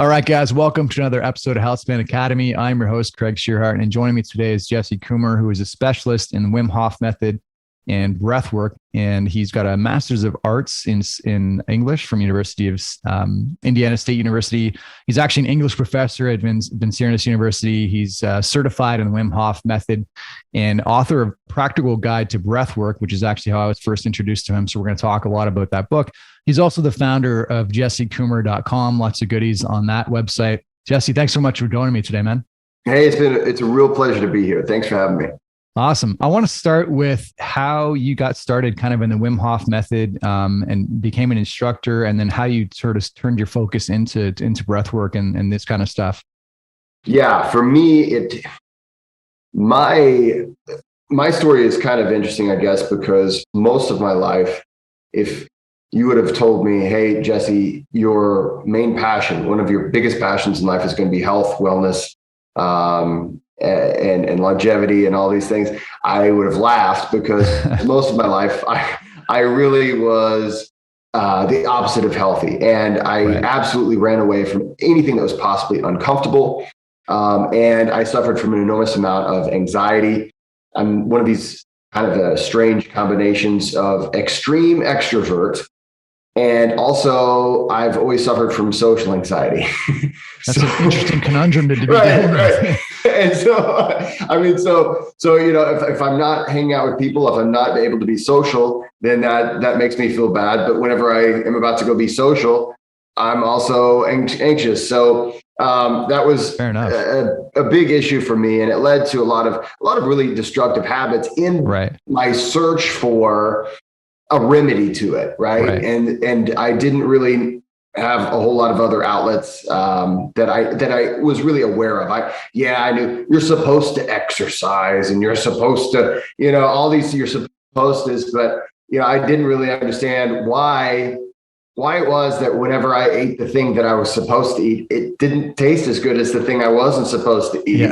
All right, guys, welcome to another episode of Healthspan Academy. I'm your host, Craig Shearhart, and joining me today is Jesse Coomer, who is a specialist in the Wim Hof Method and Breathwork, and he's got a Master's of Arts in English from University of Indiana State University. He's actually an English professor at Vincennes University. He's certified in the Wim Hof Method and author of Practical Guide to Breathwork, which is actually how I was first introduced to him. So we're going to talk a lot about that book. He's also the founder of jessecoomer.com. Lots of goodies on that website. Jesse, thanks so much for joining me today, man. Hey, it's a real pleasure to be here. Thanks for having me. Awesome. I want to start with how you got started kind of in the Wim Hof Method and became an instructor, and then how you sort of turned your focus into breathwork and this kind of stuff. Yeah, for me, my story is kind of interesting, I guess, because most of my life, if you would have told me, hey, Jesse, your main passion, one of your biggest passions in life is going to be health, wellness, and longevity and all these things, I would have laughed, because most of my life, I really was the opposite of healthy. And I absolutely ran away from anything that was possibly uncomfortable. And I suffered from an enormous amount of anxiety. I'm one of these kind of strange combinations of extreme extrovert. And also, I've always suffered from social anxiety. That's an interesting conundrum to be dealing with. And so if I'm not hanging out with people, if I'm not able to be social, then that makes me feel bad. But whenever I am about to go be social, I'm also anxious. So that was a big issue for me, and it led to a lot of really destructive habits in my search for a remedy to it. Right. And I didn't really have a whole lot of other outlets that I was really aware of. I knew you're supposed to exercise and you're supposed to, all these you're supposed to, but I didn't really understand why it was that whenever I ate the thing that I was supposed to eat, it didn't taste as good as the thing I wasn't supposed to eat.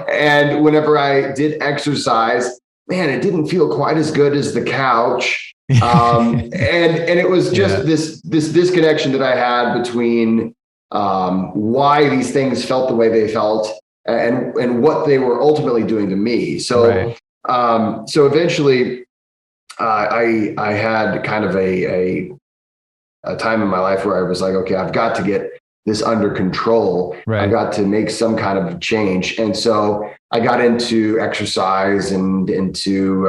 And whenever I did exercise, man, it didn't feel quite as good as the couch. And it was just this disconnection that I had between why these things felt the way they felt and what they were ultimately doing to me. So so eventually I had kind of a time in my life where I was like, okay, I've got to get this under control. I've got to make some kind of change. And so I got into exercise and into,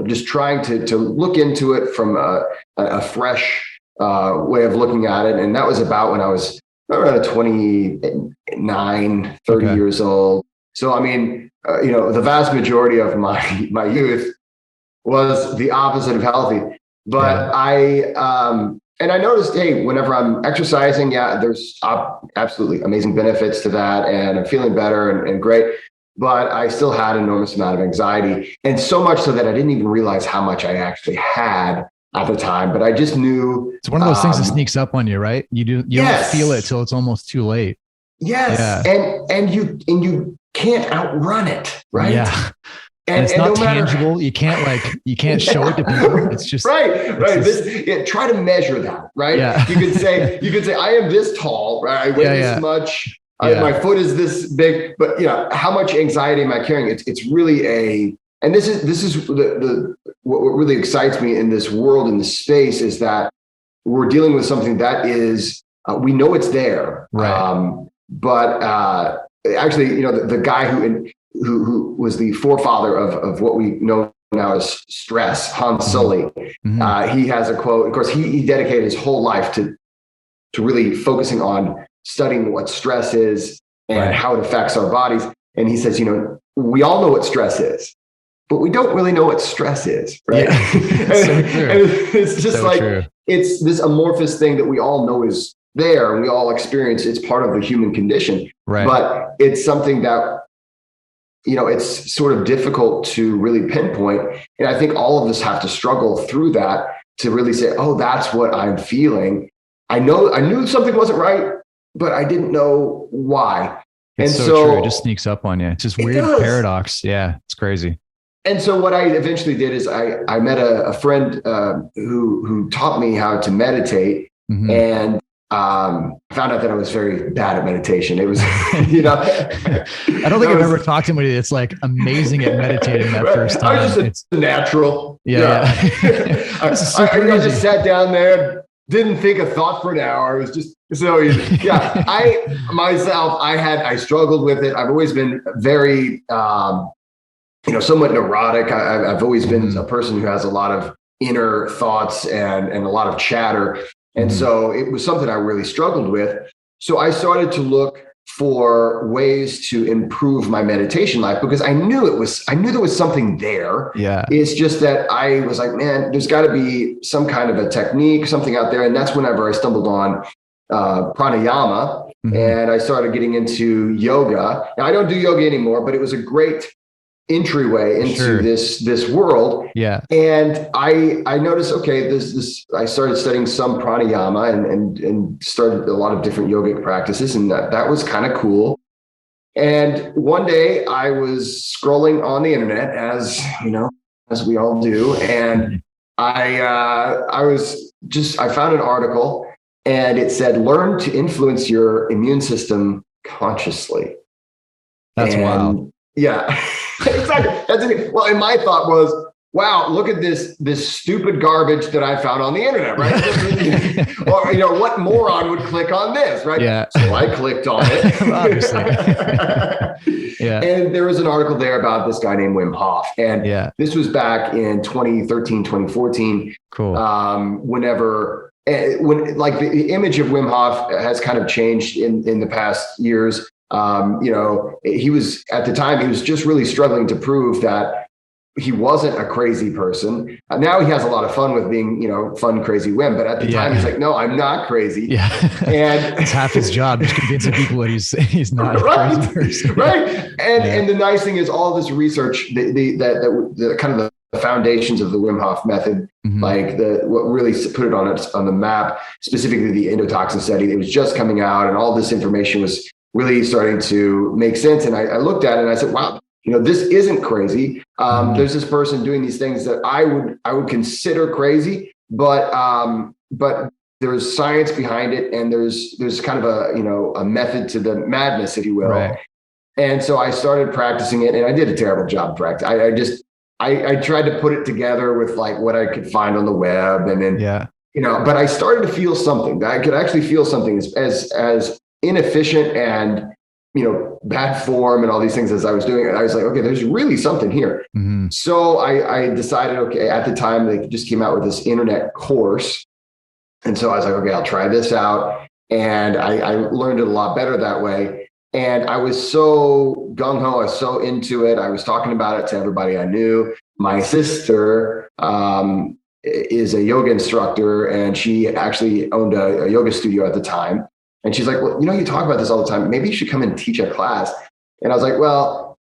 just trying to look into it from a fresh way of looking at it. And that was about when I was around 29, 30 years old. So, I mean, the vast majority of my youth was the opposite of healthy. But and I noticed, hey, whenever I'm exercising, there's absolutely amazing benefits to that, and I'm feeling better and great. But I still had an enormous amount of anxiety, and so much so that I didn't even realize how much I actually had at the time. But I just knew it's one of those things that sneaks up on you, right? You don't feel it till it's almost too late. Yes, and you can't outrun it, right? Yeah. And it's not tangible. You can't show it to people. It's just right. Try to measure that, right? Yeah. You could say, I am this tall, right? I weigh this much. My foot is this big, but how much anxiety am I carrying? It's really and this is what really excites me in this world, in this space, is that we're dealing with something that is, we know it's there. But actually, the guy who was the forefather of what we know now as stress, Hans Sully. He has a quote. Of course, he dedicated his whole life to really focusing on studying what stress is and how it affects our bodies. And he says, we all know what stress is, but we don't really know what stress is, right? Yeah. and it's just it's this amorphous thing that we all know is there and we all experience. It's part of the human condition, but it's something that it's sort of difficult to really pinpoint. And I think all of us have to struggle through that to really say, oh, that's what I'm feeling. I knew something wasn't right, but I didn't know why. It's so true. It just sneaks up on you. It's just weird paradox. Yeah, it's crazy. And so what I eventually did is I met a friend who taught me how to meditate. And found out that I was very bad at meditation. It was, you know, I don't think I've ever talked to anybody that's like amazing at meditating that first time. I was just a natural. Yeah. I just sat down there, didn't think a thought for an hour. It was just so easy. Yeah. I struggled with it. I've always been very, somewhat neurotic. I've always been a person who has a lot of inner thoughts and a lot of chatter. And so it was something I really struggled with. So I started to look for ways to improve my meditation life because I knew there was something there. Yeah. It's just that I was like, man, there's got to be some kind of a technique, something out there. And that's whenever I stumbled on pranayama and I started getting into yoga. Now I don't do yoga anymore, but it was a great entryway into this world. Yeah. And I noticed, okay, I started studying some pranayama and started a lot of different yogic practices. And that was kind of cool. And one day I was scrolling on the internet as we all do. And I found an article and it said, learn to influence your immune system consciously. That's wild. Yeah, exactly. That's it. Well, and my thought was, wow, look at this stupid garbage that I found on the internet, right? Or, what moron would click on this, right? Yeah. So I clicked on it. Obviously. Yeah. And there was an article there about this guy named Wim Hof. And this was back in 2013, 2014. Cool. When like the image of Wim Hof has kind of changed in the past years. He was just really struggling to prove that he wasn't a crazy person. Now he has a lot of fun with being, fun, crazy Wim. But at the time he's like, no, I'm not crazy. Yeah. And it's half his job, just convincing people that he's not a crazy person. Right. And the nice thing is all this research, the kind of the foundations of the Wim Hof Method, like what really put it on the map, specifically the endotoxin study. It was just coming out and all this information was really starting to make sense. And I looked at it and I said, wow, this isn't crazy. There's this person doing these things that I would consider crazy, but there's science behind it. And there's kind of a method to the madness, if you will. Right. And so I started practicing it and I did a terrible job practicing. I tried to put it together with like what I could find on the web and then, but I started to feel something. I could actually feel something as inefficient and, bad form and all these things as I was doing it. I was like, okay, there's really something here. So I decided, okay, at the time they just came out with this internet course. And so I was like, okay, I'll try this out. And I learned it a lot better that way. And I was so gung-ho, I was so into it. I was talking about it to everybody I knew. My sister is a yoga instructor, and she actually owned a yoga studio at the time. And she's like, well, you talk about this all the time. Maybe you should come and teach a class. And I was like, well,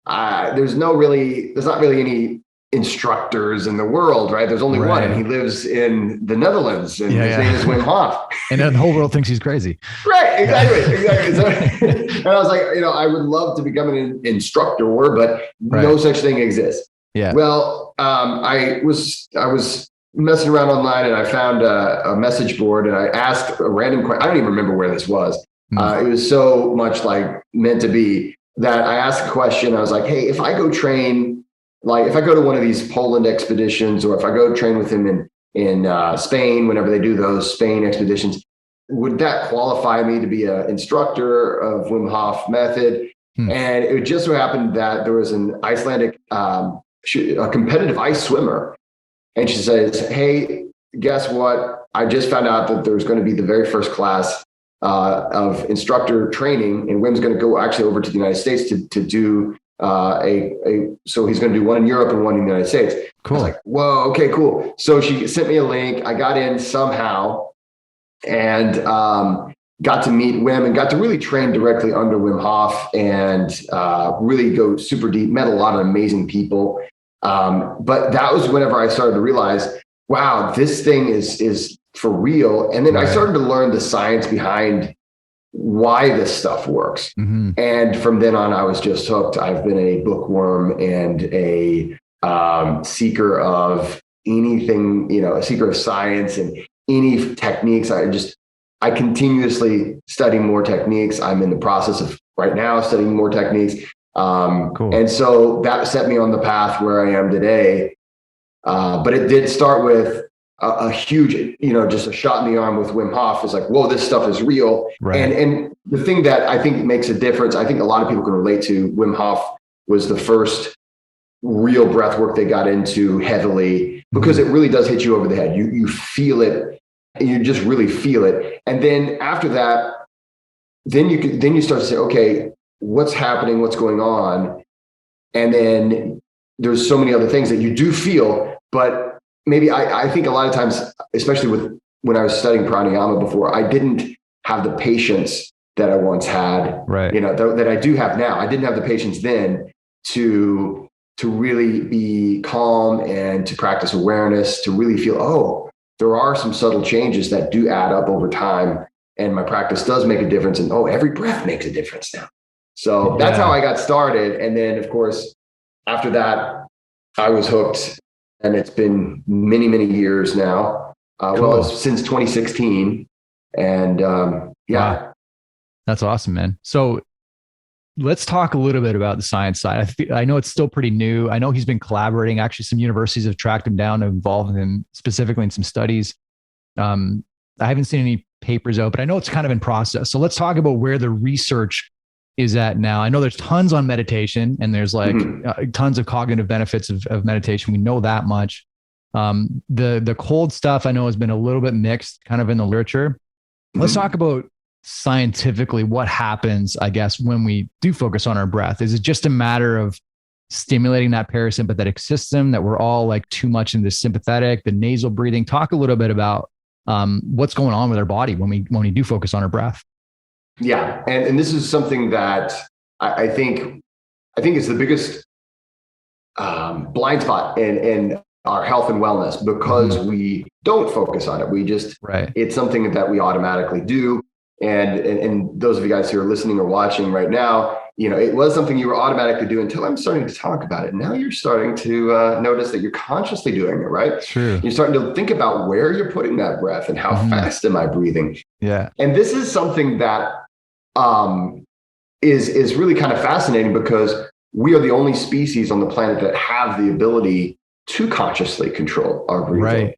there's not really any instructors in the world, right? There's only one, and he lives in the Netherlands, and his name is Wim Hof. And then the whole world thinks he's crazy. Right, exactly. So, and I was like, I would love to become an instructor, but no such thing exists. Yeah. Well, I was messing around online and I found a message board and I asked a random question. I don't even remember where this was. It was so much like meant to be that I asked a question. I was like, hey, if I go train, like if I go to one of these Poland expeditions, or if I go train with him in Spain, whenever they do those Spain expeditions, would that qualify me to be an instructor of Wim Hof Method? And it just so happened that there was an Icelandic, a competitive ice swimmer. And she says, hey, guess what? I just found out that there's going to be the very first class of instructor training, and Wim's going to go actually over to the United States to do so he's going to do one in Europe and one in the United States. Cool. I was like, whoa, okay, cool. So she sent me a link. I got in somehow and got to meet Wim and got to really train directly under Wim Hof and really go super deep, met a lot of amazing people. But that was whenever I started to realize, wow, this thing is for real. And then I started to learn the science behind why this stuff works. And from then on, I was just hooked. I've been a bookworm and a seeker of anything, a seeker of science and any techniques. I continuously study more techniques. I'm in the process of right now studying more techniques. Cool. And so that set me on the path where I am today. But it did start with a huge, just a shot in the arm with Wim Hof. It's like, whoa, this stuff is real. Right. And the thing that I think makes a difference, I think a lot of people can relate to, Wim Hof was the first real breath work they got into heavily, because it really does hit you over the head. You feel it, and you just really feel it. And then after that, then you start to say, okay, what's happening? What's going on? And then there's so many other things that you do feel, but maybe I think a lot of times, especially when I was studying pranayama before, I didn't have the patience that I once had, right? That I do have now. I didn't have the patience then to really be calm and to practice awareness, to really feel, oh, there are some subtle changes that do add up over time. And my practice does make a difference. And every breath makes a difference now. So that's how I got started. And then, of course, after that, I was hooked. And it's been many, many years now. Cool. Well, since 2016. And Wow. That's awesome, man. So let's talk a little bit about the science side. I know it's still pretty new. I know he's been collaborating. Actually, some universities have tracked him down to involve him specifically in some studies. I haven't seen any papers out, but I know it's kind of in process. So let's talk about where the research is at now. I know there's tons on meditation, and there's like tons of cognitive benefits of meditation. We know that much. The cold stuff I know has been a little bit mixed kind of in the literature. Let's talk about scientifically what happens, I guess, when we do focus on our breath. Is it just a matter of stimulating that parasympathetic system, that we're all like too much in the sympathetic, the nasal breathing? Talk a little bit about what's going on with our body when we do focus on our breath. Yeah. And this is something that I think is the biggest blind spot in our health and wellness, because we don't focus on it. We just, it's something that we automatically do. And those of you guys who are listening or watching right now, it was something you were automatically doing until I'm starting to talk about it. Now you're starting to notice that you're consciously doing it, right? True. You're starting to think about where you're putting that breath and how fast am I breathing? Yeah. And this is something that is really kind of fascinating, because we are the only species on the planet that have the ability to consciously control our breathing. Right.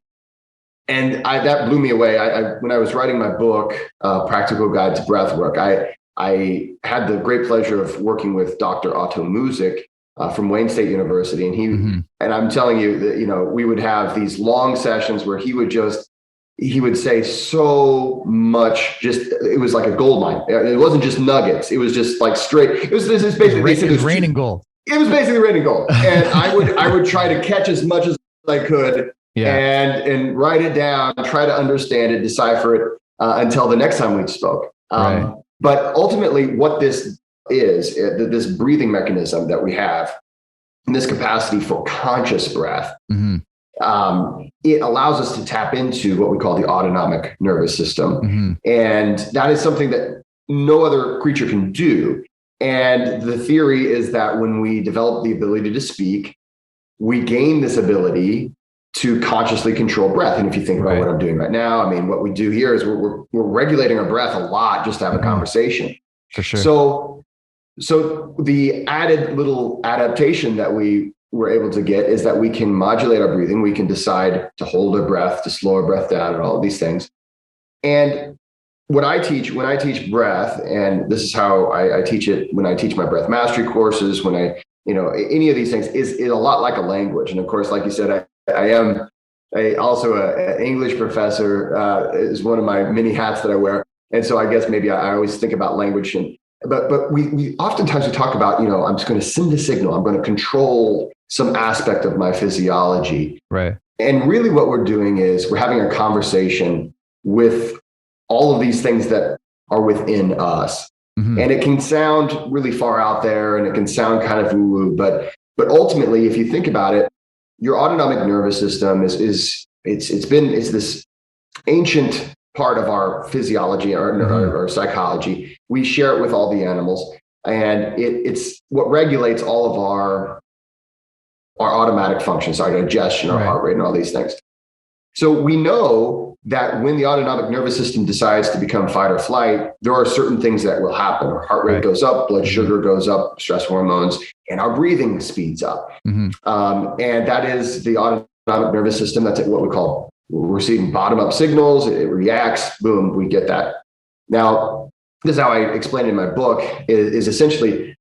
And that blew me away. When I was writing my book, Practical Guide to Breathwork, I had the great pleasure of working with Dr. Otto Music from Wayne State University. And and I'm telling you that, we would have these long sessions where he would say so much, it was like a gold mine. It wasn't just nuggets. It was just like straight. It was basically raining gold. It was basically raining gold. And I would try to catch as much as I could. Yeah. And write it down, try to understand it, decipher it until the next time we spoke. But ultimately, what this is, this breathing mechanism that we have, and this capacity for conscious breath, it allows us to tap into what we call the autonomic nervous system. And that is something that no other creature can do. And the theory is that when we develop the ability to speak, we gain this ability to consciously control breath. And if you think about what I'm doing right now, I mean, what we do here is we're regulating our breath a lot just to have a conversation. For sure. So the added little adaptation that we were able to get is that we can modulate our breathing. We can decide to hold our breath, to slow our breath down, and all of these things. And when I teach breath, and this is how I teach it when I teach my breath mastery courses, when any of these things, is a lot like a language. And of course, like you said, I am also an English professor, is one of my many hats that I wear. And so I guess maybe I always think about language. But we oftentimes we talk about, I'm just going to send a signal. I'm going to control some aspect of my physiology. Right. And really what we're doing is we're having a conversation with all of these things that are within us. And it can sound really far out there, and it can sound kind of woo-woo, but ultimately, if you think about it, your autonomic nervous system is this ancient part of our physiology or psychology. We share it with all the animals, and it's what regulates all of our automatic functions, our digestion, our heart rate, and all these things. So we know that when the autonomic nervous system decides to become fight or flight, there are certain things that will happen. Our heart rate goes up, blood sugar goes up, stress hormones, and our breathing speeds up. And that is the autonomic nervous system. That's what we call, we're receiving bottom-up signals. It reacts, boom, we get that. Now, this is how I explain it in my book, is essentially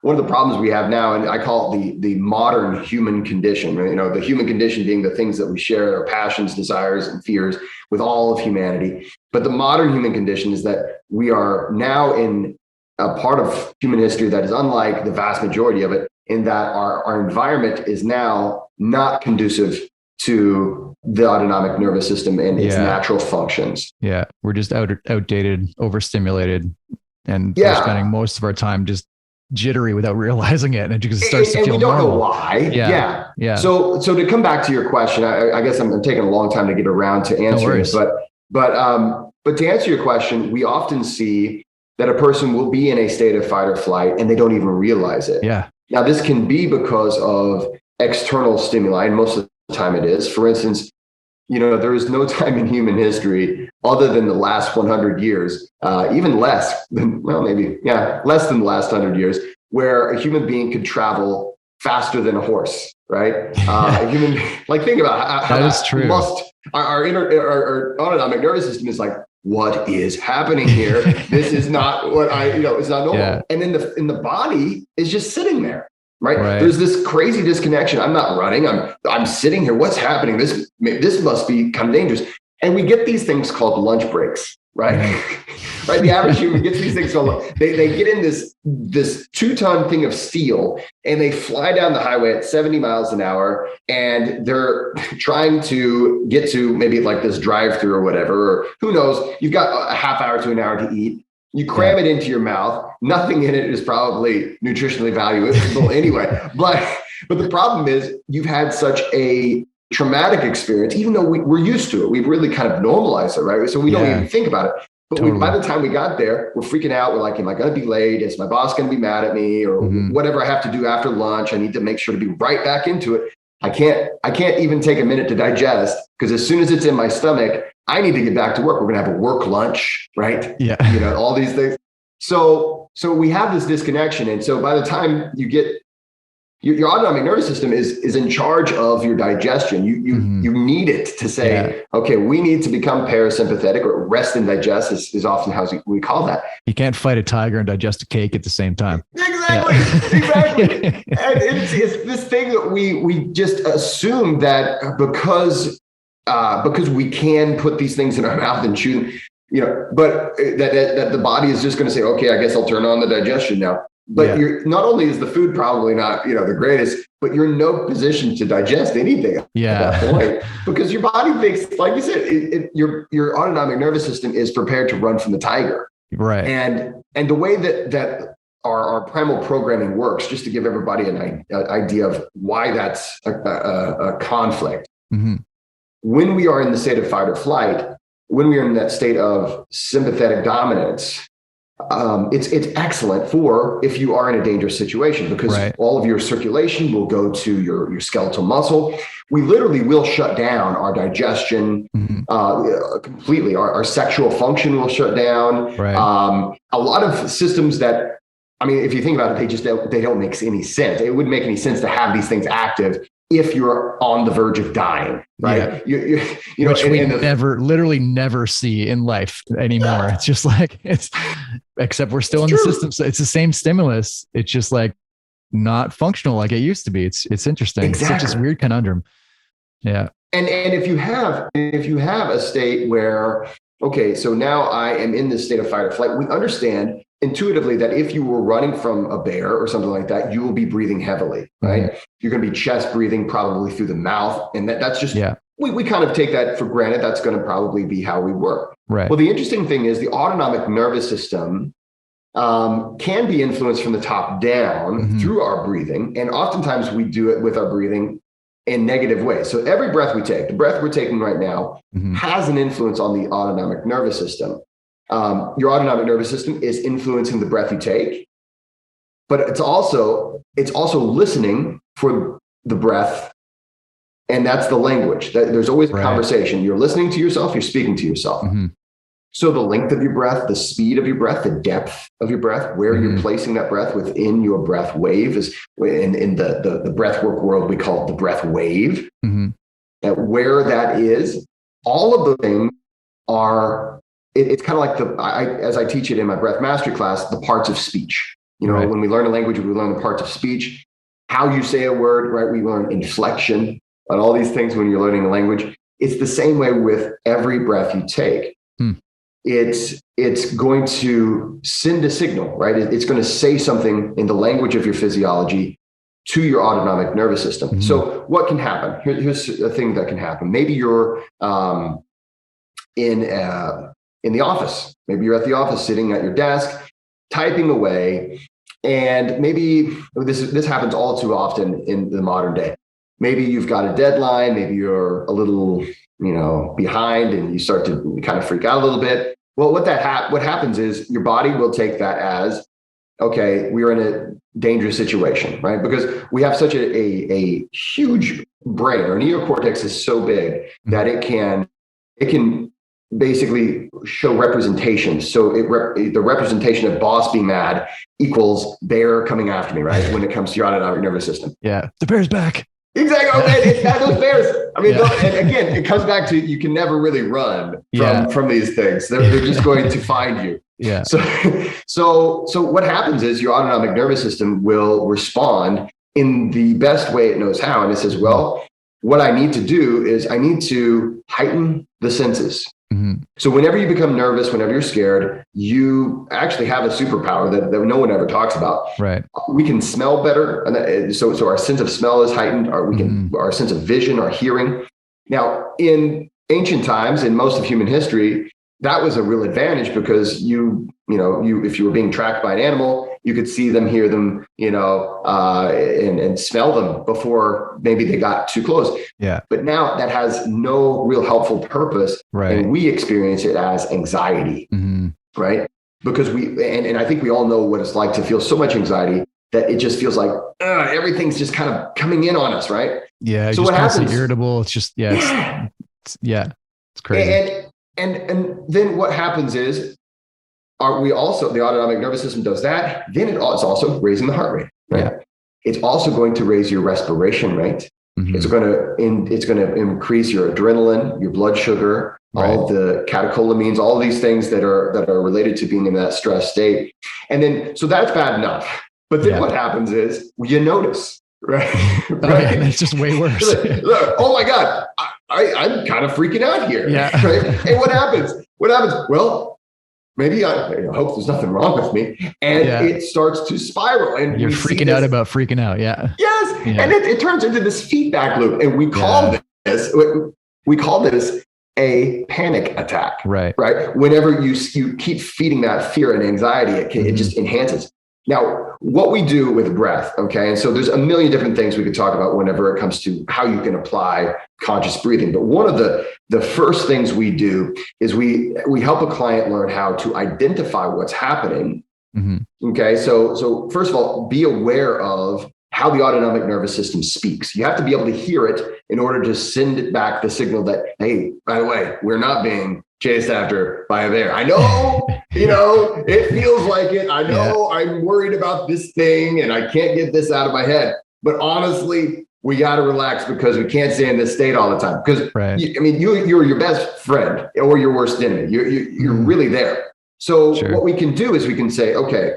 one of the problems we have now, and I call it the modern human condition. You know, the human condition being the things that we share, our passions, desires, and fears with all of humanity. But the modern human condition is that we are now in a part of human history that is unlike the vast majority of it, in that our environment is now not conducive to the autonomic nervous system and its natural functions. Yeah, we're just outdated, overstimulated, and we're spending most of our time just jittery without realizing it, and it just starts to feel we don't normal. know why. Yeah. So to come back to your question, I guess I'm taking a long time to get around to answering it, but to answer your question, we often see that a person will be in a state of fight or flight and they don't even realize it. Yeah. Now, this can be because of external stimuli, and most of the time it is. For instance, there is no time in human history other than the last 100 years, even less than, less than the last 100 years, where a human being could travel faster than a horse, right? A human, think about how that is true. Our autonomic nervous system is like, what is happening here? This is not what it's not normal. Yeah. And then the body is just sitting there. Right? There's this crazy disconnection. I'm not running. I'm sitting here. What's happening? This must be kind of dangerous. And we get these things called lunch breaks, right? Right. The average human gets these things called, they get in this 2-ton thing of steel and they fly down the highway at 70 miles an hour, and they're trying to get to maybe like this drive-through or whatever, or who knows, you've got a half hour to an hour to eat. You cram it into your mouth. Nothing in it is probably nutritionally valuable anyway. But the problem is you've had such a traumatic experience, even though we're used to it. We've really kind of normalized it, right? So we don't even think about it. But by the time we got there, we're freaking out. We're like, am I going to be late? Is my boss going to be mad at me? Or whatever I have to do after lunch, I need to make sure to be right back into it. I can't even take a minute to digest, because as soon as it's in my stomach, I need to get back to work. We're going to have a work lunch, right? Yeah. All these things. So we have this disconnection. And so by the time you get your autonomic nervous system is in charge of your digestion. You need it to say, okay, we need to become parasympathetic, or rest and digest is often how we call that. You can't fight a tiger and digest a cake at the same time. Exactly. And it's this thing that we just assume that because we can put these things in our mouth and chew them, but that the body is just going to say, okay, I guess I'll turn on the digestion now. But you're not only is the food probably not, the greatest, but you're in no position to digest anything at that point, because your body thinks, like you said, your autonomic nervous system is prepared to run from the tiger. Right. And the way that our primal programming works, just to give everybody an idea of why that's a conflict. Mm-hmm. When we are in the state of fight or flight, when we are in that state of sympathetic dominance, it's excellent for if you are in a dangerous situation, because all of your circulation will go to your skeletal muscle. We literally will shut down our digestion completely. Our sexual function will shut down. Right. A lot of systems that, if you think about it, they don't make any sense. It wouldn't make any sense to have these things active if you're on the verge of dying, right? Yeah. Which we literally never see in life anymore. It's just like, except we're still in the system. So it's the same stimulus. It's just like not functional like it used to be. It's interesting. Exactly. It's such a weird conundrum. Yeah. And if you have a state where, okay, so now I am in this state of fight or flight, we understand intuitively that if you were running from a bear or something like that, you will be breathing heavily, right? Mm-hmm. You're going to be chest breathing, probably through the mouth. And that's just, we kind of take that for granted. That's going to probably be how we work. Right. Well, the interesting thing is the autonomic nervous system can be influenced from the top down through our breathing. And oftentimes we do it with our breathing in negative ways. So every breath we take, the breath we're taking right now, has an influence on the autonomic nervous system. Your autonomic nervous system is influencing the breath you take, but it's also listening for the breath And that's the language. There's always a conversation. You're listening to yourself, you're speaking to yourself. Mm-hmm. So the length of your breath, the speed of your breath, the depth of your breath, where mm-hmm. you're placing that breath within your breath wave is in the breathwork world, we call it the breath wave. Mm-hmm. And where that is, all of the things are, it's kind of like as I teach it in my breath mastery class, the parts of speech. When we learn a language, we learn the parts of speech, how you say a word, right? We learn inflection and all these things when you're learning a language. It's the same way with every breath you take. It's going to send a signal, right? It's going to say something in the language of your physiology to your autonomic nervous system. Mm-hmm. So what can happen? Here's a thing that can happen. Maybe you're in the office. Maybe you're at the office sitting at your desk, typing away. And maybe this happens all too often in the modern day. Maybe you've got a deadline. Maybe you're a little behind and you start to kind of freak out a little bit. Well, what happens is your body will take that as, okay, we're in a dangerous situation, right? Because we have such a huge brain. Our neocortex is so big that it can basically show representation. So the representation of boss being mad equals bear coming after me, right? When it comes to your autonomic nervous system. Yeah, the bear's back. Exactly. It's not those bears. I mean, and again, it comes back to you can never really run from these things. They're just going to find you. Yeah. So what happens is your autonomic nervous system will respond in the best way it knows how, and it says, well, what I need to do is I need to heighten the senses. Mm-hmm. So whenever you become nervous, whenever you're scared, you actually have a superpower that no one ever talks about. Right. We can smell better. And so our sense of smell is heightened, our sense of vision, our hearing. Now, in ancient times, in most of human history, that was a real advantage because if you were being tracked by an animal, you could see them, hear them, and smell them before maybe they got too close. Yeah. But now that has no real helpful purpose. Right. And we experience it as anxiety, right? Because and I think we all know what it's like to feel so much anxiety that it just feels like everything's just kind of coming in on us, right? Yeah. So what happens? Irritable. It's just, it's crazy. And then what happens is, the autonomic nervous system does that. Then it's also raising the heart rate. Right? Yeah. It's also going to raise your respiration rate. Mm-hmm. It's going to increase your adrenaline, your blood sugar, all the catecholamines, all these things that are related to being in that stress state. And then, so that's bad enough. But then what happens is you notice, right? Oh, yeah, it's just way worse. Oh my God, I'm kind of freaking out here. Yeah. Right? And what happens? Well, maybe I hope there's nothing wrong with me. And it starts to spiral. And you're freaking out about freaking out. Yeah. Yes. Yeah. And it turns into this feedback loop. And we call this a panic attack. Right. Right. Whenever you keep feeding that fear and anxiety, it just enhances. Now, what we do with breath, okay, and so there's a million different things we could talk about whenever it comes to how you can apply conscious breathing. But one of the first things we do is we help a client learn how to identify what's happening. Mm-hmm. Okay, so first of all, be aware of how the autonomic nervous system speaks. You have to be able to hear it in order to send it back the signal that, hey, by the way, we're not being chased after by a bear. I know, it feels like it. I know I'm worried about this thing and I can't get this out of my head. But honestly, we got to relax because we can't stay in this state all the time. Because you're your best friend or your worst enemy. You're really there. So what we can do is we can say, okay,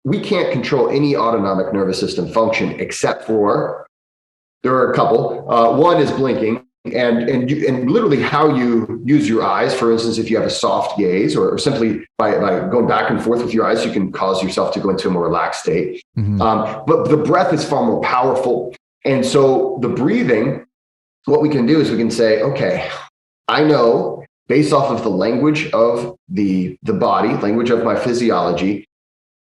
we can't control any autonomic nervous system function except for, there are a couple. One is blinking. And literally how you use your eyes, for instance, if you have a soft gaze or simply by going back and forth with your eyes, you can cause yourself to go into a more relaxed state. Mm-hmm. But the breath is far more powerful. And so the breathing, what we can do is we can say, okay, I know based off of the language of the body, language of my physiology,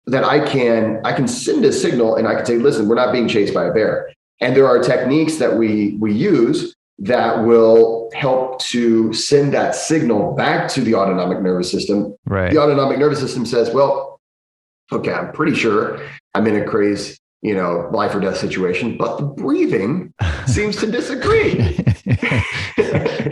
that I can send a signal and I can say, listen, we're not being chased by a bear. And there are techniques that we use that will help to send that signal back to the autonomic nervous system. Right. The autonomic nervous system says, well, okay, I'm pretty sure I'm in a crazy life or death situation, but the breathing seems to disagree.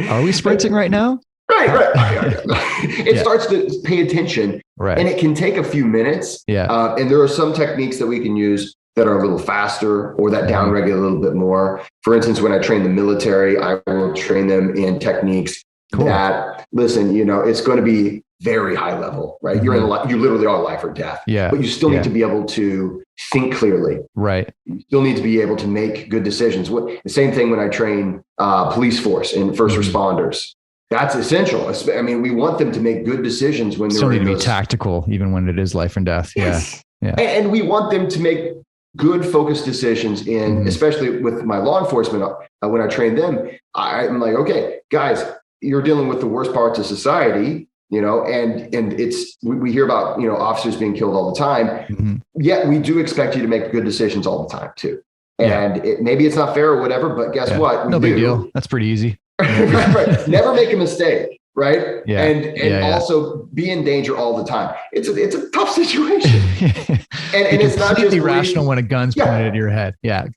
Are we sprinting right now? Right. It starts to pay attention, and it can take a few minutes. And there are some techniques that we can use that are a little faster or that downregulate a little bit more. For instance, when I train the military, I will train them in techniques that, listen, it's going to be very high level, right? You literally are life or death. But you still need to be able to think clearly. Right. You still need to be able to make good decisions. The same thing when I train police force and first responders. That's essential. I mean, we want them to make good decisions when they're still need to be tactical, even when it is life and death. Yes. And we want them to make good focused decisions in, especially with my law enforcement. When I train them, I'm like, okay, guys, you're dealing with the worst parts of society, and we hear about, officers being killed all the time. Yet we do expect you to make good decisions all the time too. And maybe it's not fair or whatever, but guess what? No big deal. That's pretty easy. right. Never make a mistake. Right. And also be in danger all the time. It's a tough situation. and it's not just irrational when a gun's pointed at your head.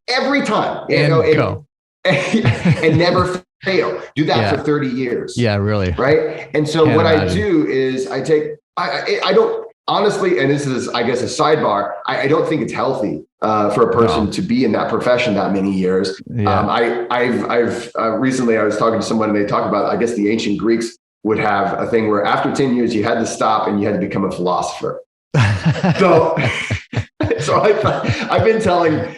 Every time. Go. And never fail. Do that for 30 years. Really. Right. And so I do is I don't honestly, and this is, I guess, a sidebar. I don't think it's healthy for a person to be in that profession that many years. I've recently, I was talking to someone and they talked about, I guess the ancient Greeks would have a thing where after 10 years, you had to stop and you had to become a philosopher. So I've been telling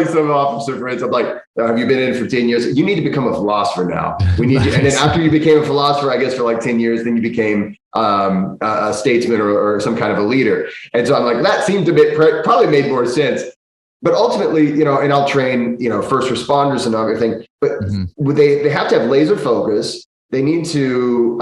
some officer friends, I'm like, have you been in for 10 years? You need to become a philosopher now. We need you. And then after you became a philosopher, I guess for like 10 years, then you became a statesman or some kind of a leader. And so I'm like, that seemed to be probably made more sense. But ultimately, and I'll train, first responders and everything, but they have to have laser focus. They need to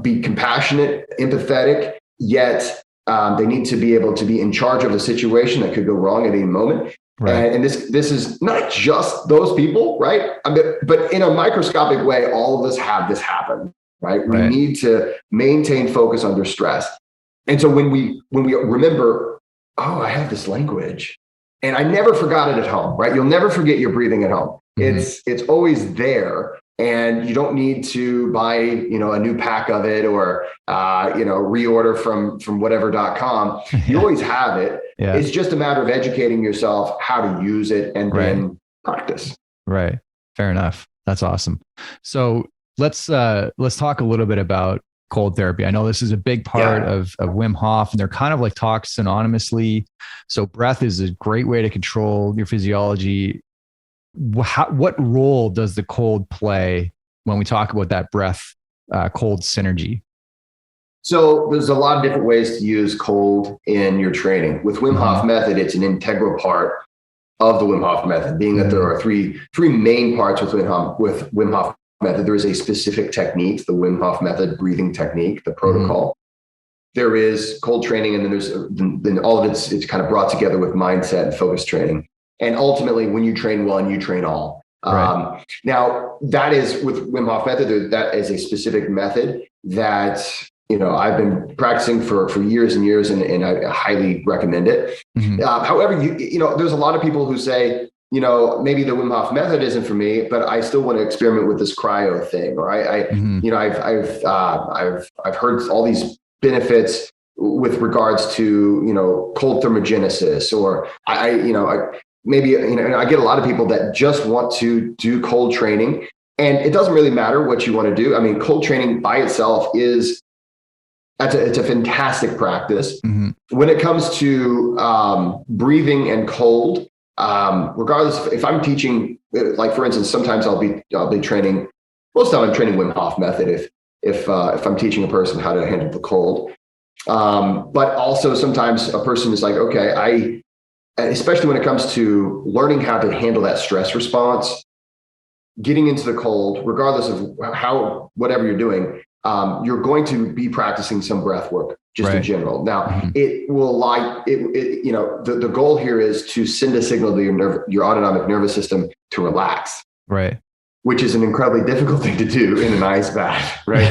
be compassionate, empathetic, yet they need to be able to be in charge of a situation that could go wrong at any moment. Right. And this is not just those people, right? But in a microscopic way, all of us have this happen, right? We need to maintain focus under stress. And so when we remember, I have this language and I never forgot it at home, right? You'll never forget your breathing at home. It's always there. And you don't need to buy, a new pack of it or, reorder from whatever.com. You always have it. It's just a matter of educating yourself how to use it and then practice. Right. Fair enough. That's awesome. So let's talk a little bit about cold therapy. I know this is a big part of Wim Hof, and they're kind of like talked synonymously. So breath is a great way to control your physiology. What role does the cold play when we talk about that breath cold synergy? So there's a lot of different ways to use cold in your training. With Wim Hof Method, it's an integral part of the Wim Hof Method, being that there are three main parts with Wim Hof Method. There is a specific technique, the Wim Hof Method breathing technique, the protocol. There is cold training, and then all of it's kind of brought together with mindset and focus training. And ultimately, when you train one, you train all. Now, that is with Wim Hof Method, that is a specific method that, I've been practicing for years and years, and I highly recommend it. However, there's a lot of people who say, maybe the Wim Hof Method isn't for me, but I still want to experiment with this cryo thing. Or I've heard all these benefits with regards to, cold thermogenesis, or I get a lot of people that just want to do cold training, and it doesn't really matter what you want to do. I mean, cold training by itself it's a fantastic practice. When it comes to breathing and cold, regardless if I'm teaching, like for instance, sometimes I'll be training. Most of the time, I'm training Wim Hof Method if I'm teaching a person how to handle the cold. But also sometimes a person is like, okay, especially when it comes to learning how to handle that stress response, getting into the cold, regardless of whatever you're doing, you're going to be practicing some breath work just in general. Now, it will the goal here is to send a signal to your autonomic nervous system to relax. Right. Which is an incredibly difficult thing to do in an ice bath. Right.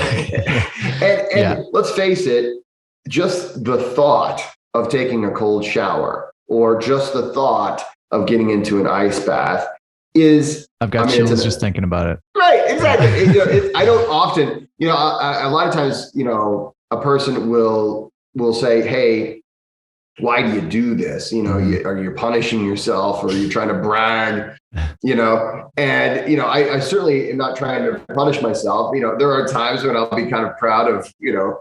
and let's face it, just the thought of taking a cold shower, or just the thought of getting into an ice bath is, I've got chills just thinking about it. Right, exactly. I don't often, a lot of times, a person will say, hey, why do you do this? Are you punishing yourself, or are you trying to brag? And I certainly am not trying to punish myself. There are times when I'll be kind of proud of,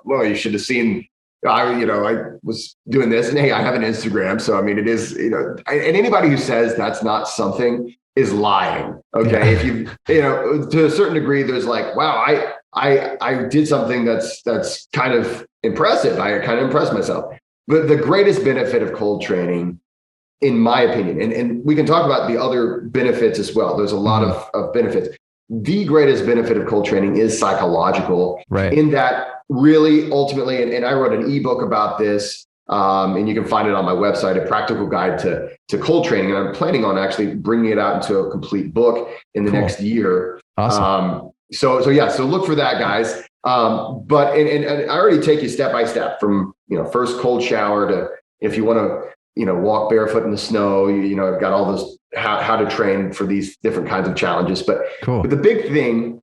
well, you should have seen. I was doing this, and hey, I have an Instagram, so I mean, it is, and anybody who says that's not something is lying. Okay, if you to a certain degree, there's like, wow, I did something that's kind of impressive. I kind of impressed myself. But the greatest benefit of cold training, in my opinion, and we can talk about the other benefits as well. There's a lot of benefits. The greatest benefit of cold training is psychological, right? In that, really, ultimately, and I wrote an ebook about this, and you can find it on my website, A Practical Guide to Cold Training. And I'm planning on actually bringing it out into a complete book in the next year. Awesome. So look for that, guys. But and I already take you step by step from first cold shower to, if you want to walk barefoot in the snow. I've got all those how to train for these different kinds of challenges. But the big thing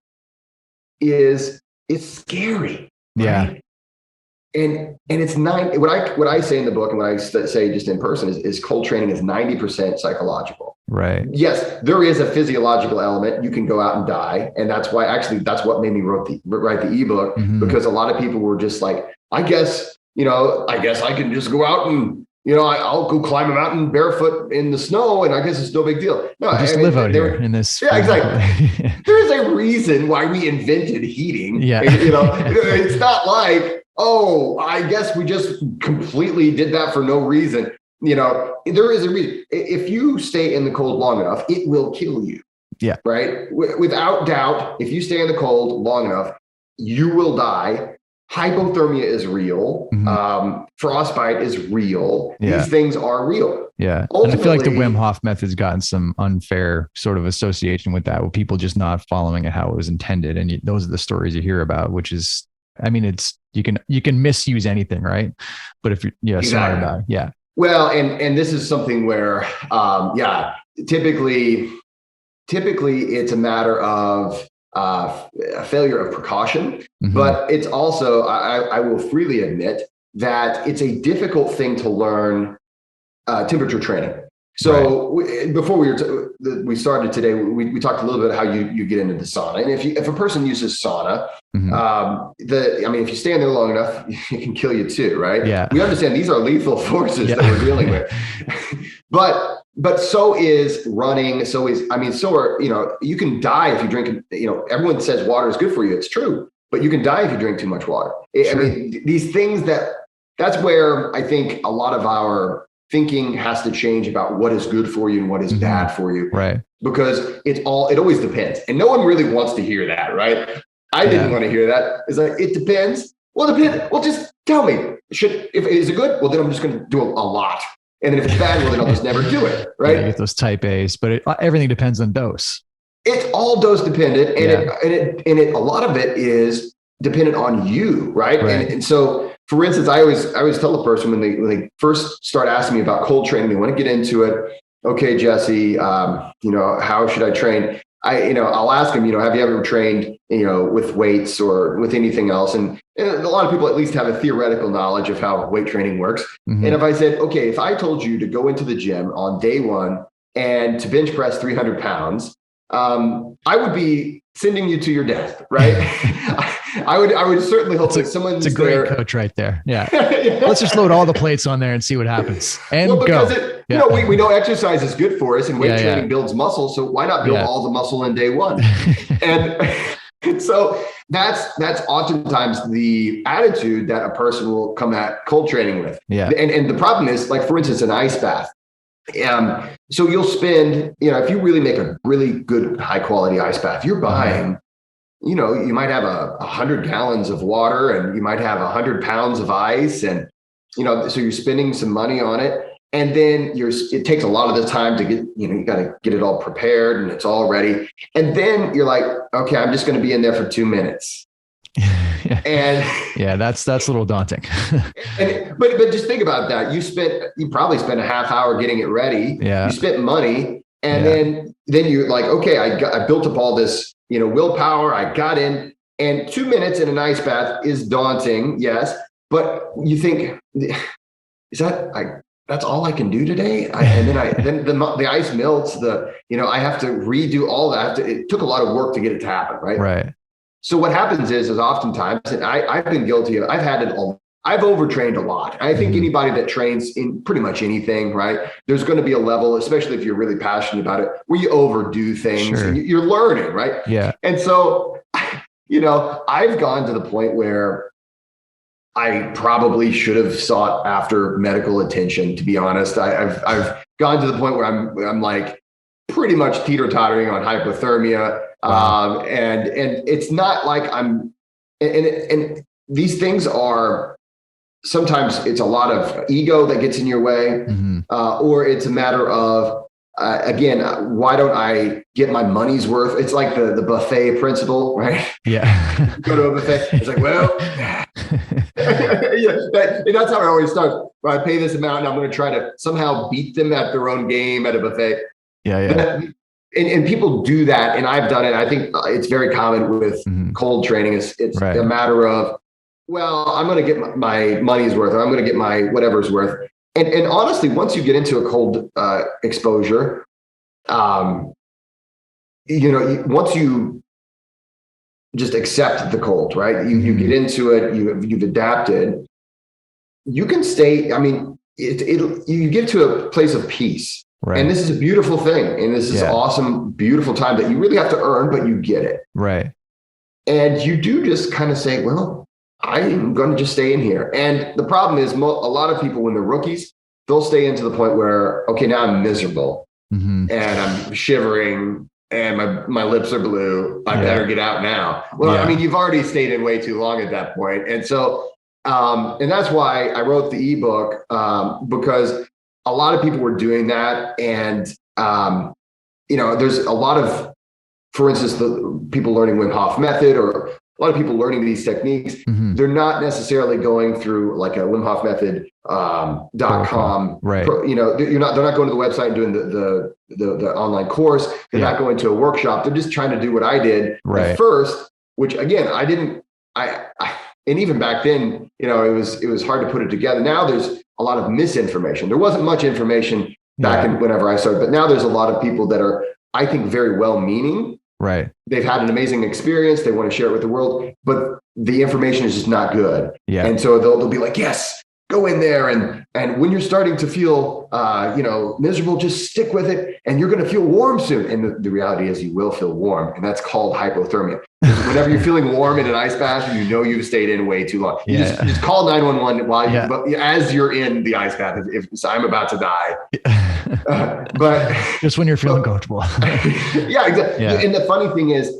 is it's scary. Yeah. Right? And it's what I say in the book, and what I say just in person is cold training is 90% psychological. Right. Yes, there is a physiological element. You can go out and die. And that's why, actually, that's what made me write the ebook, because a lot of people were just like, I guess I can just go out and, I'll go climb a mountain barefoot in the snow, and I guess it's no big deal. No, just live out here in this. Yeah, exactly. There's a reason why we invented heating. Yeah. It's not like, oh, I guess we just completely did that for no reason. There is a reason. If you stay in the cold long enough, it will kill you. Yeah. Right. Without doubt, if you stay in the cold long enough, you will die. Hypothermia is real. Frostbite is real. Yeah. These things are real. Yeah. And I feel like the Wim Hof Method's gotten some unfair sort of association with that, with people just not following it how it was intended. And those are the stories you hear about, which is, I mean, it's, you can misuse anything, right? But if you're smart about it. Yeah. Well, and this is something where, typically it's a matter of a failure of precaution, but it's also, I will freely admit that it's a difficult thing to learn temperature training. So before we started today, we talked a little bit how you get into the sauna, and if a person uses sauna, if you stay in there long enough, it can kill you too, right? Yeah. We understand these are lethal forces that we're dealing with, but so is running. So are, you can die if you drink, everyone says water is good for you. It's true, but you can die if you drink too much water. Sure. I mean, these things that's where I think a lot of our thinking has to change about what is good for you and what is bad for you. Right. Because it always depends. And no one really wants to hear that, right? I didn't want to hear that. It's like, it depends. Well, Well, just tell me. Is it good? Well, then I'm just going to do a lot. And then if it's bad, well, then I'll just never do it. Right. You get those type A's, but everything depends on dose. It's all dose dependent. And a lot of it is dependent on you. Right. And so, for instance, I always tell the person when they first start asking me about cold training, they want to get into it. Okay, Jesse, how should I train? I'll ask them, have you ever trained, with weights or with anything else? And a lot of people at least have a theoretical knowledge of how weight training works. And if I said, okay, if I told you to go into the gym on day one and to bench press 300 pounds, I would be sending you to your death, right? I would certainly hope that someone's It's a great coach right there. Yeah. Let's just load all the plates on there and see what happens. And go. We know exercise is good for us, and weight training builds muscle. So why not build all the muscle in day one? And so that's oftentimes the attitude that a person will come at cold training with. Yeah. And the problem is, like, for instance, an ice bath. So you'll spend, if you really make a really good high quality ice bath, you're buying, you might have 100 gallons of water, and you might have 100 pounds of ice, and, so you're spending some money on it. And then it takes a lot of the time to get, you got to get it all prepared and it's all ready. And then you're like, okay, I'm just going to be in there for 2 minutes. And yeah, that's a little daunting. but just think about that. You probably spent a half hour getting it ready. Yeah. You spent money, and then you're like, okay, I built up all this, willpower. I got in, and 2 minutes in an ice bath is daunting. Yes. But you think, that's all I can do today? And then the ice melts, I have to redo all that. It took a lot of work to get it to happen. Right. Right. So what happens is oftentimes, and I've been guilty of, I've overtrained a lot. I think anybody that trains in pretty much anything, right? There's going to be a level, especially if you're really passionate about it, where you overdo things. Sure. And you're learning, right? Yeah. And so, I've gone to the point where I probably should have sought after medical attention, to be honest. I've gone to the point where I'm like pretty much teeter-tottering on hypothermia. Wow. And it's not like I'm, and these things are, sometimes it's a lot of ego that gets in your way, or it's a matter of, again, why don't I get my money's worth? It's like the buffet principle, right? Yeah. Go to a buffet. It's like, well, that's how it always starts. Well, I pay this amount and I'm going to try to somehow beat them at their own game at a buffet. Yeah. And people do that. And I've done it. I think it's very common with cold training. It's right. a matter of, well, I'm going to get my money's worth, or I'm going to get my whatever's worth. And honestly, once you get into a cold exposure, once you just accept the cold, right? You get into it, you've adapted, you can stay. I mean, you get to a place of peace. Right. And this is a beautiful thing. And this is awesome, beautiful time that you really have to earn, but you get it. Right. And you do just kind of say, well, I'm going to just stay in here. And the problem is a lot of people, when they're rookies, they'll stay into the point where, okay, now I'm miserable and I'm shivering and my lips are blue. I better get out now. Well, I mean, you've already stayed in way too long at that point. And so, and that's why I wrote the ebook, because a lot of people were doing that. And, there's a lot of, for instance, the people learning Wim Hof Method, or a lot of people learning these techniques, they're not necessarily going through like a Wim Hof Method .com. Right. They're not going to the website and doing the online course. They're not going to a workshop. They're just trying to do what I did at first, which again, I didn't, and even back then, it was hard to put it together. Now there's a lot of misinformation. There wasn't much information back in whenever I started, but now there's a lot of people that are, I think, very well-meaning. Right. They've had an amazing experience. They want to share it with the world, but the information is just not good. Yeah. And so they'll be like, yes, go in there. And when you're starting to feel, miserable, just stick with it. And you're going to feel warm soon. And the reality is you will feel warm. And that's called hypothermia. Whenever you're feeling warm in an ice bath, you've stayed in way too long. You just call 911 as you're in the ice bath. If I'm about to die. But just when you're feeling comfortable. Yeah, exactly. Yeah. And the funny thing is,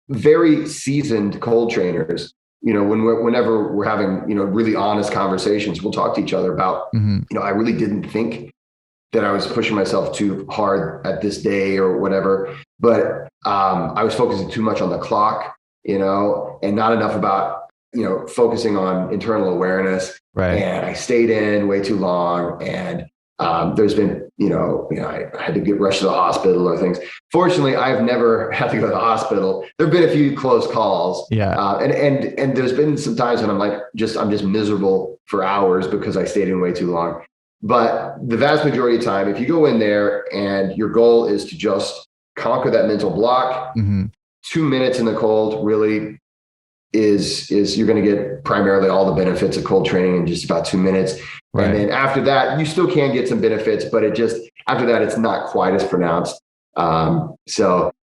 very seasoned cold trainers, whenever we're having, really honest conversations, we'll talk to each other about, I really didn't think that I was pushing myself too hard at this day or whatever, but I was focusing too much on the clock, and not enough about, focusing on internal awareness. Right. And I stayed in way too long. And there's been, I had to get rushed to the hospital or things. Fortunately, I've never had to go to the hospital. There've been a few close calls. Yeah. And there's been some times when I'm just miserable for hours because I stayed in way too long. But the vast majority of time, if you go in there and your goal is to just conquer that mental block, 2 minutes in the cold really is you're going to get primarily all the benefits of cold training in just about 2 minutes. Right. And then after that, you still can get some benefits, but after that, it's not quite as pronounced. But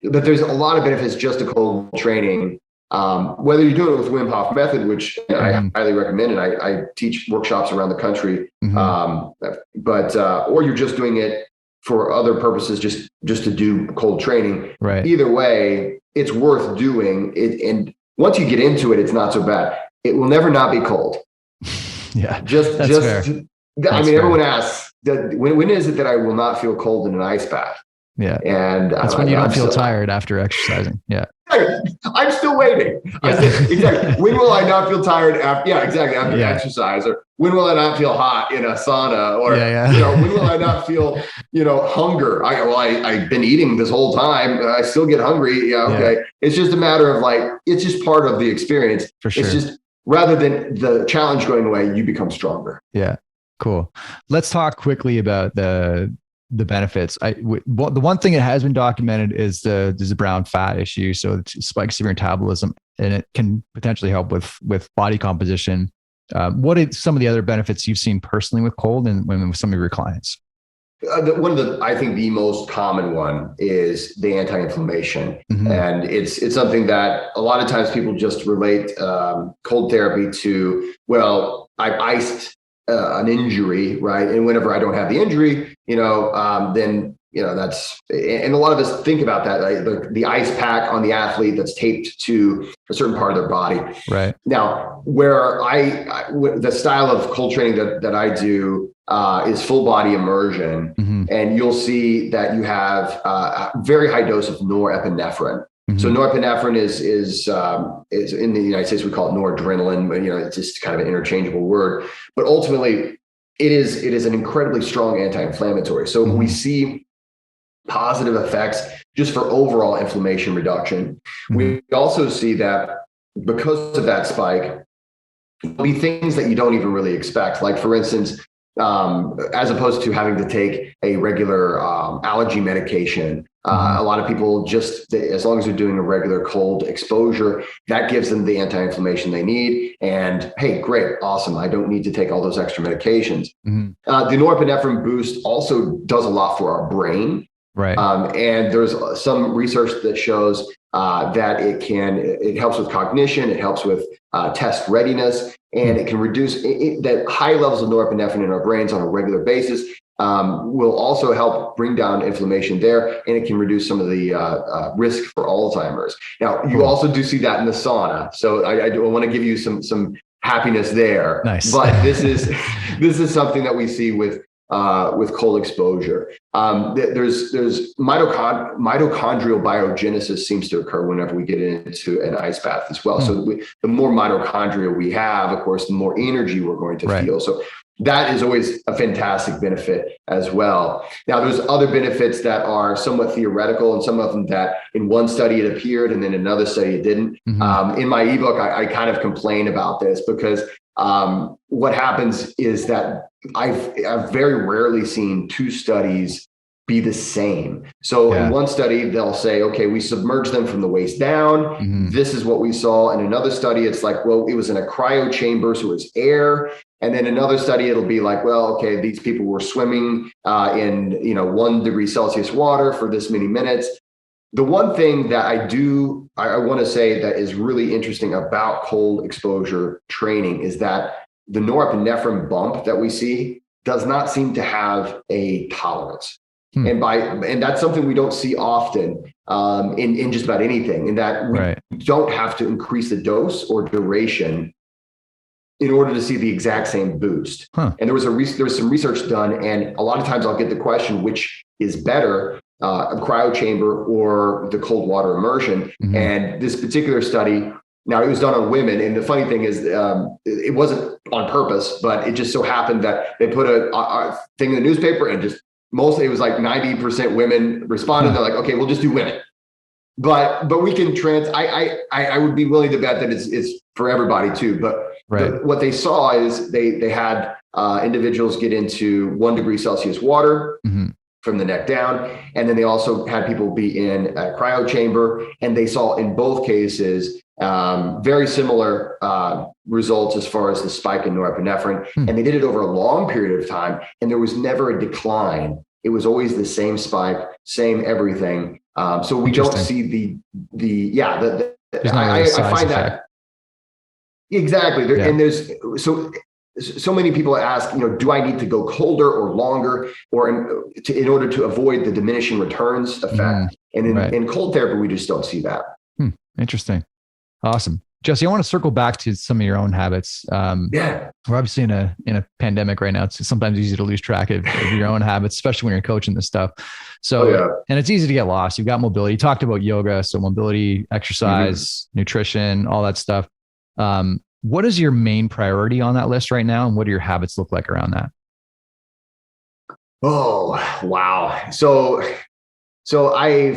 there's a lot of benefits just to cold training. Whether you're doing it with Wim Hof Method, which I highly recommend, and I teach workshops around the country, or you're just doing it for other purposes, just to do cold training. Right. Either way, it's worth doing it. And once you get into it, it's not so bad. It will never not be cold. Yeah. Fair. Everyone asks, when is it that I will not feel cold in an ice bath? Yeah. And that's when you don't feel tired after exercising. Yeah. I'm still waiting. Exactly. When will I not feel tired after? Yeah, exactly. After exercise, or when will I not feel hot in a sauna, or when will I not feel hunger? I've been eating this whole time. I still get hungry. Yeah, okay. Yeah. It's just a matter of it's just part of the experience. For sure. It's just rather than the challenge going away, you become stronger. Yeah, cool. Let's talk quickly about the benefits. The one thing that has been documented is the brown fat issue. So it spikes your metabolism, and it can potentially help with body composition. What are some of the other benefits you've seen personally with cold and with some of your clients? One of I think the most common one is the anti-inflammation. Mm-hmm. And it's something that a lot of times people just relate cold therapy to, well, I've iced an injury, right? And whenever I don't have the injury, then that's, and a lot of us think about that, like the ice pack on the athlete that's taped to a certain part of their body. Right. Now, where the style of cold training that I do is full body immersion. Mm-hmm. And you'll see that you have a very high dose of norepinephrine. Mm-hmm. So norepinephrine is in the United States, we call it noradrenaline, but it's just kind of an interchangeable word. But ultimately, it is an incredibly strong anti-inflammatory. So we see positive effects just for overall inflammation reduction. Mm-hmm. We also see that because of that spike, there'll be things that you don't even really expect. Like, for instance, as opposed to having to take a regular allergy medication, a lot of people as long as they're doing a regular cold exposure, that gives them the anti-inflammation they need. And hey, great, awesome. I don't need to take all those extra medications. Mm-hmm. The norepinephrine boost also does a lot for our brain. Right. And there's some research that shows that it helps with cognition, it helps with test readiness, and it can reduce that high levels of norepinephrine in our brains on a regular basis. Will also help bring down inflammation there, and it can reduce some of the risk for Alzheimer's. Now, you also do see that in the sauna. So I want to give you some happiness there. Nice. But this is something that we see with cold exposure. There's mitochondrial biogenesis seems to occur whenever we get into an ice bath as well. So the more mitochondria we have, of course, the more energy we're going to feel. So that is always a fantastic benefit as well. Now, there's other benefits that are somewhat theoretical, and some of them that in one study it appeared and then another study it didn't. Mm-hmm. In my ebook, I kind of complain about this because what happens is that I've very rarely seen two studies be the same. So in one study, they'll say, okay, we submerged them from the waist down. Mm-hmm. This is what we saw. In another study, it's like, well, it was in a cryo chamber, so it was air. And then another study, it'll be like, well, okay, these people were swimming in 1 degree Celsius water for this many minutes. The one thing that I want to say that is really interesting about cold exposure training is that the norepinephrine bump that we see does not seem to have a tolerance. And that's something we don't see often in just about anything, in that we don't have to increase the dose or duration in order to see the exact same boost. And there was some research done, and a lot of times I'll get the question, which is better, a cryo chamber or the cold water immersion? Mm-hmm. And this particular study, now it was done on women, and the funny thing is, it wasn't on purpose, but it just so happened that they put a thing in the newspaper, and just mostly it was like 90% women responded. They're like, okay, we'll just do women. But we can I would be willing to bet that it's for everybody too. But what they saw is they had individuals get into 1 degree Celsius water from the neck down. And then they also had people be in a cryo chamber. And they saw in both cases very similar results as far as the spike in norepinephrine. And they did it over a long period of time. And there was never a decline. It was always the same spike, same everything. So we don't see I find that exactly. And there's so many people ask, do I need to go colder or longer, or in order to avoid the diminishing returns effect? And in cold therapy, we just don't see that. Interesting. Awesome. Jesse, I want to circle back to some of your own habits. Yeah. We're obviously in a pandemic right now. It's sometimes easy to lose track of your own habits, especially when you're coaching this stuff. So, and it's easy to get lost. You've got mobility. You talked about yoga. So mobility, exercise, nutrition, all that stuff. What is your main priority on that list right now? And what do your habits look like around that? Oh, wow. So I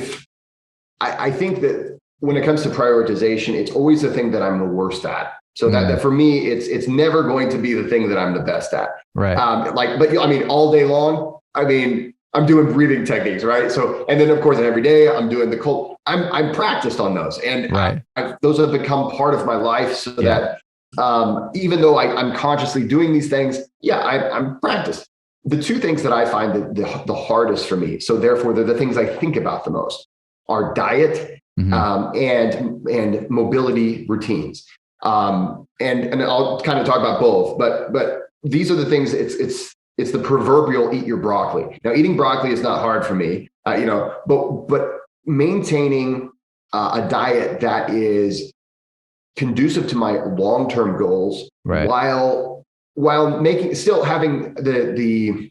think that when it comes to prioritization, it's always the thing that I'm the worst at. So that for me, it's never going to be the thing that I'm the best at. Right. But I mean, all day long, I mean, I'm doing breathing techniques, right? So, and then of course, every day I'm doing the cold. I'm practiced on those, and those have become part of my life. So that even though I'm consciously doing these things, I'm practiced. The two things that I find the hardest for me, so therefore they're the things I think about the most, are diet and mobility routines. And I'll kind of talk about both, but these are the things. It's the proverbial eat your broccoli. Now, eating broccoli is not hard for me, but maintaining a diet that is conducive to my long-term goals, while still having the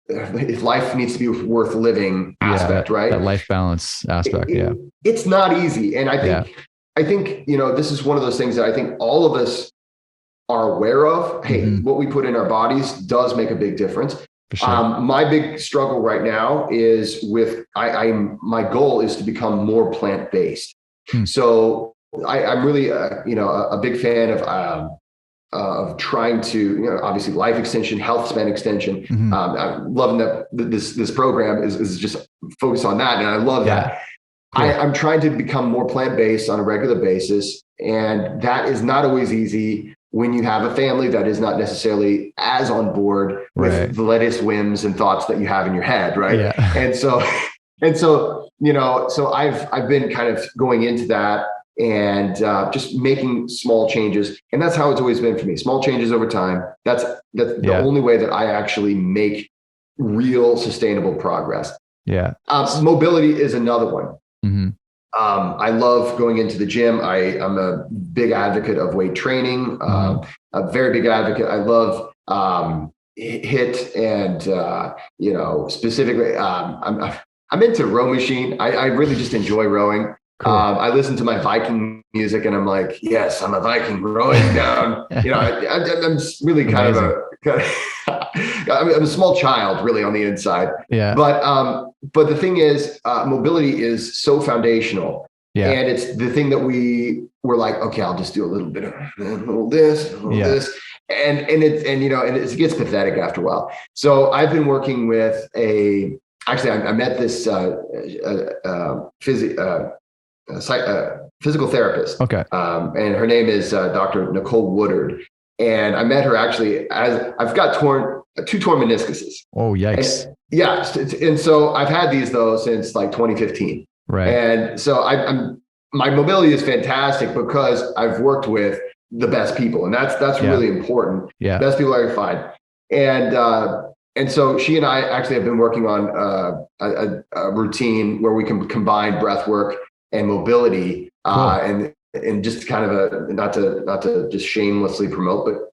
if life needs to be worth living aspect, right? That life balance aspect. It's not easy. And I think, this is one of those things that I think all of us are aware of. Hey, what we put in our bodies does make a big difference. For sure. My big struggle right now is with, my goal is to become more plant-based. So I'm really, a big fan of trying to, obviously life extension, health span extension. I'm loving that this program is just focused on that. And I love that. Cool. I'm trying to become more plant-based on a regular basis. And that is not always easy when you have a family that is not necessarily as on board with the latest whims and thoughts that you have in your head. Right. Yeah. And so, so I've been kind of going into that and just making small changes. And that's how it's always been for me. Small changes over time. That's the only way that I actually make real sustainable progress. Yeah. Mobility is another one. I love going into the gym. I'm a big advocate of weight training, a very big advocate. I love HIIT and, specifically, I'm into row machine. I really just enjoy rowing. Cool. I listen to my Viking music and I'm like, yes, I'm a Viking rowing down. I'm really kind I'm a small child really on the inside. Yeah. But the thing is, mobility is so foundational. Yeah. And it's the thing that we were like, okay, I'll just do a little bit of a little this, a little this. And it gets pathetic after a while. So I've been working with I met this physical therapist. Okay. And her name is Dr. Nicole Woodard. And I met her actually as I've got two torn meniscuses. Oh, yikes. And so I've had these though since like 2015. Right. And so my mobility is fantastic because I've worked with the best people, and that's really important. Yeah. Best people I can find. And so she and I actually have been working on a routine where we can combine breath work and mobility, and just kind of not to just shamelessly promote, but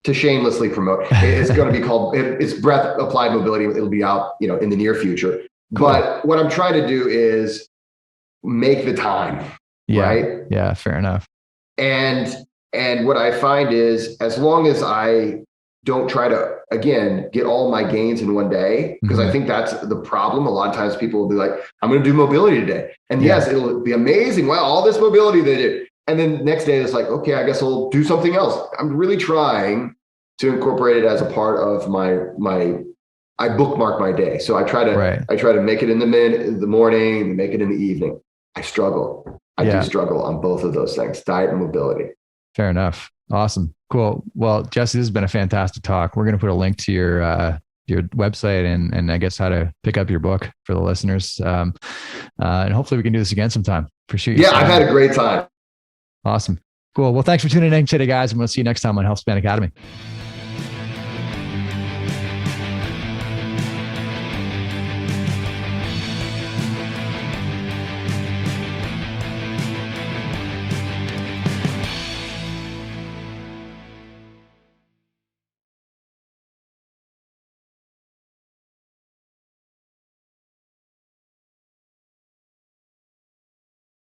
to shamelessly promote. It's going to be called, it's breath applied mobility. It'll be out, in the near future. Cool. But what I'm trying to do is make the time. Yeah. Right. Yeah. Fair enough. And what I find is as long as I don't try to, again, get all my gains in one day, because I think that's the problem. A lot of times people will be like, I'm going to do mobility today. And yes, it'll be amazing. Wow, all this mobility they do. And then next day it's like, okay, I guess I'll do something else. I'm really trying to incorporate it as a part of I bookmark my day. So I try to make it in the morning and make it in the evening. I struggle. I do struggle on both of those things, diet and mobility. Fair enough. Awesome. Cool. Well, Jesse, this has been a fantastic talk. We're going to put a link to your website and I guess how to pick up your book for the listeners. And hopefully we can do this again sometime. Appreciate you. Yeah, I've had a great time. Awesome. Cool. Well, thanks for tuning in today, guys. And we'll see you next time on Healthspan Academy.